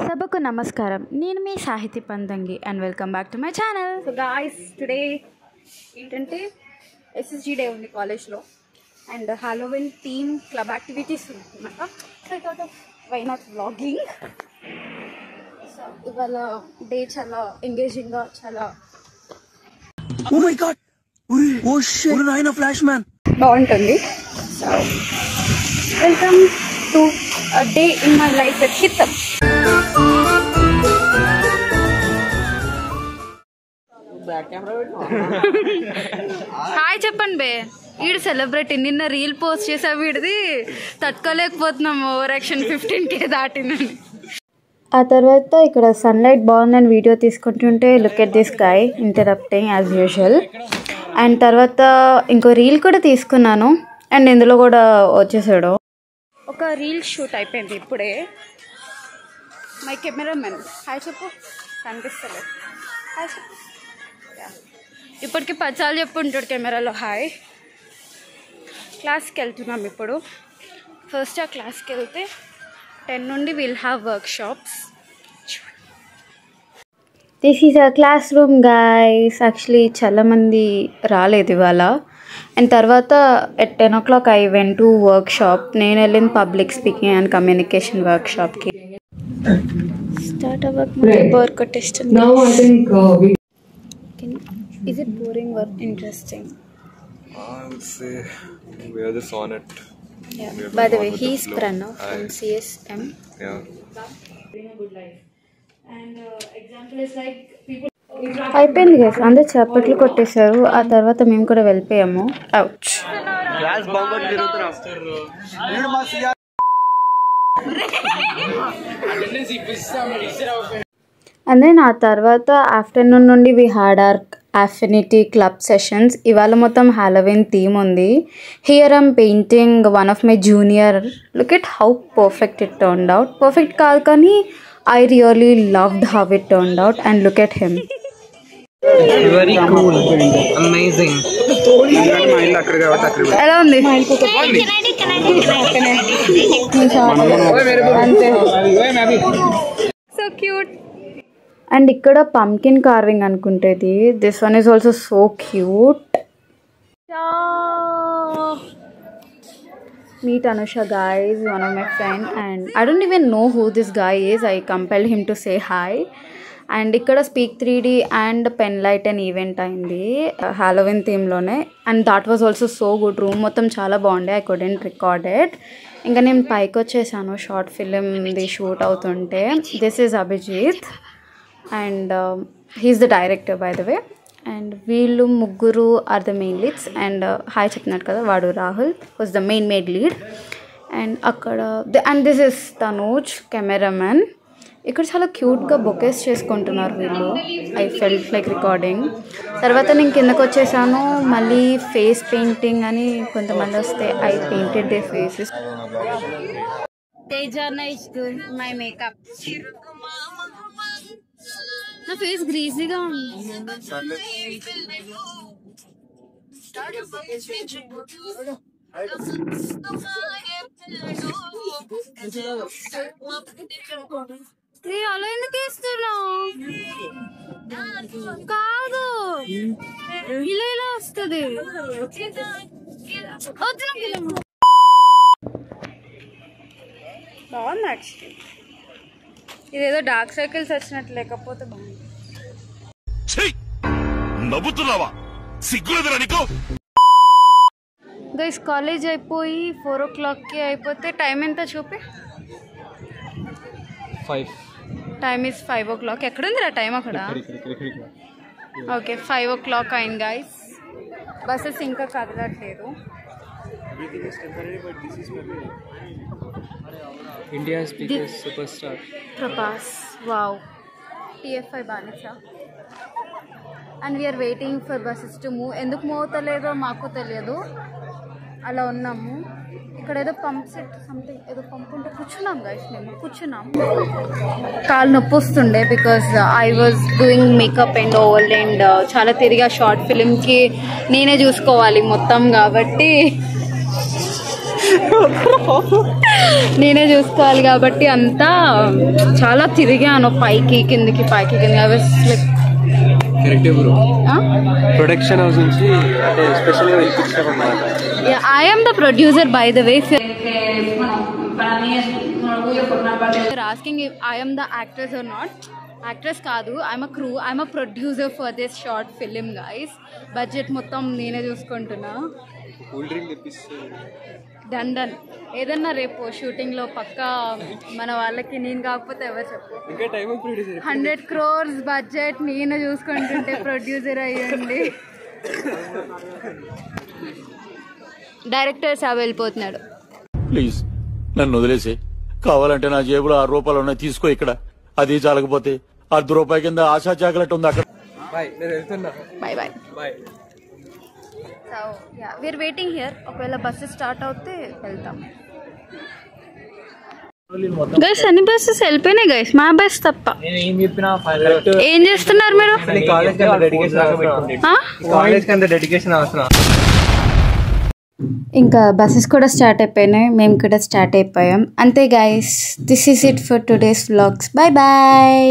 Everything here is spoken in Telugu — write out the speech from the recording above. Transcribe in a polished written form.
సభకు నమస్కారం. నేను మీ Sahithi Pandangi and welcome back to my channel. So guys, today ఏంటంటే SSG డే ఉంది కాలేజ్లో and Halloween theme club activities ఉందన్నమాట. So I thought of why not vlogging. So ఇవాళ డే చాలా ఎంగేజింగ్గా, చాలా oh my God, oh shit, నాయనా ఫ్లాష్ మ్యాన్ బాగుంటుంది. So welcome to day in my life at Hitam. Hi చెప్పండి బే. వీడు సెలబ్రిటీ, నిన్న రీల్ పోస్ట్ చేసా, వీడిది తట్టుకోలేకపోతున్నాం ఓవర్ యాక్షన్ 15K దాటినని. ఆ తర్వాత ఇక్కడ సన్లైట్ బాగుందని వీడియో తీసుకుంటుంటే look at this guy interrupting as usual. And తర్వాత ఇంకో రీల్ కూడా తీసుకున్నాను అండ్ ఇందులో కూడా వచ్చేసాడు. ఒక రీల్ షూట్ అయిపోయింది ఇప్పుడే. మై కెమెరామెన్ హాయ్ చెప్పు. కనిపిస్తలేదు. హాయ్ చెప్పు. ఇప్పటికి 10 సార్లు చెప్పుంటాడు కెమెరాలో హాయ్. క్లాస్కి వెళ్తున్నాం ఇప్పుడు. ఫస్ట్ ఆ క్లాస్కి వెళ్తే 10 నుండి will have work shops. This is a class room guys. Actually చాలామంది రాలేదు ఇవాళ. అండ్ తర్వాత at 10 o'clock I went to work shop. నేను వెళ్ళింది public speaking and communication work షాప్కి. స్టార్ట్ అవ్వక బోర్ కొట్టేస్తుంది. Is it boring or interesting? I would say we are just on it. Yeah. By the way, he is Pranav from CSM. Yeah. And example is like people. అయిపోయింది గైస్, అందరు చప్పట్లు కొట్టేశారు. ఆ తర్వాత మేము కూడా వెళ్ళిపోయాము. అవుట్. అండ్ దెన్ ఆ తర్వాత ఆఫ్టర్నూన్ నుండి we had our affinity club sessions. ఇవాళ మొత్తం హాలోవిన్ థీమ్ ఉంది. Here I'm painting one of my junior. Look at how perfect it turned out. Perfect కాదు కానీ I really loved how it turned out. And look at him. Very cool, amazing. ఎలా ఉంది? So cute. అండ్ ఇక్కడ పంకిన్ కార్వింగ్ అనుకుంటేది. This one is also so cute. Meet Anusha guys, one of my friend, and I don't even know who this guy is. I compelled him to say hi. And ikkada Speak 3D and Penlight an event ayindi Halloween theme lone, and that was also so good. Room మొత్తం చాలా బాగుండే. I couldn't record it. ఇంకా నేను పైకి వచ్చేసాను షార్ట్ ఫిలిం ది షూట్ అవుతుంటే. This is Abhijit and he's the director by the way. And వీళ్ళు ముగ్గురు are the main leads. And hi చెప్పినట్టు కదా, వాడు Rahul was the main lead. And అక్కడ and this is Tanuj cameraman. ఇక్కడ చాలా క్యూట్గా బొకేస్ చేసుకుంటున్నారు వీళ్ళు. I felt like recording. తర్వాత నేను కిందకు వచ్చేసాను. మళ్ళీ ఫేస్ పెయింటింగ్ అని కొంతమంది వస్తే I painted their faces. Tejana is doing my makeup. నా ఫేస్ గ్రీజీగా ఉంది. అలా ఎందుకు వేస్తున్నావు? కాదు, ఇలా ఇలా వస్తుంది. బాగుంది యాక్చువల్లీ. ఇదేదో డార్క్ సర్కిల్స్ వచ్చినట్టు, లేకపోతే బాగుంది. నవ్వుతున్నావా? సిగ్గులేదురా నీకు? గైస్ కాలేజ్ అయిపోయి 4 o'clockకి అయిపోతే టైం ఎంత చూపి? 5. Time is 5 o'clock. ఎక్కడుందిరా టైం అక్కడ? ఓకే 5 o'clock అయింది గైస్. బస్సెస్ ఇంకా కదలట్లేదు. India's biggest super star Prabhas. Wow. TFI బానిసా. And we are waiting for buses to move. ఎందుకు మూవ్ అవుతలేదో మాకు తెలియదు. అలా ఉన్నాము. ఇక్కడ ఏదో పంప్ సెట్ సంథింగ్ ఏదో పంప్ ఉంటే కూర్చున్నాం గైస్. మేము కూర్చున్నాం. కాలు నొప్పి వస్తుండే because I was doing makeup and old and చాలా తిరిగా షార్ట్ ఫిలింకి నేనే చూసుకోవాలి మొత్తం కాబట్టి నేనే చూసుకోవాలి కాబట్టి అంతా చాలా తిరిగాను, పైకి కిందికి పైకి కింద. ప్రొడక్షన్ హౌస్ నుంచి అంటే స్పెషల్ గా పిలిపించామన్నమాట. I am the producer by the way. asking if I am the actress or not. Actress కాదు, I'm a crew, I'm a producer for this short film guys. Budget మొత్తం నేనే చూసుకుంటున్నా. కూల్ డ్రింక్ తెప్పిస్తే డన్ ఏదన్నా రేపు షూటింగ్ లో పక్కా మన వాళ్ళకి నేను కాకపోతే ఎవరు చెప్పు. 100 crores బడ్జెట్ నేను చూసుకుంటుంటే ప్రొడ్యూసర్ అయ్యండి. డైరెక్టర్ సాబ్ వెళ్ళిపోతున్నాడు. ప్లీజ్ నన్ను వదిలేసి, కావాలంటే నా జేబులో 6 రూపాయలు ఉన్నాయి తీసుకో. ఇక్కడ అది చాలకపోతే 10 రూపాయల కింద ఆశా చాకలెట్ ఉంది అక్కడ. Bye so ya we're waiting here. ఒకవేళ బస్సెస్ స్టార్ట్ అవుతే వెళ్తాం. గైస్ అన్ని బస్సెస్ వెళ్ళిపోయినాయి గైస్, మా బస్ తప్ప. ఏం చేస్తున్నారు మీరు? ఇంకా బస్సెస్ కూడా స్టార్ట్ అయిపోయినాయి, మేము కూడా స్టార్ట్ అయిపోయాం. అంతే guys, this is it for today's vlogs. Bye bye.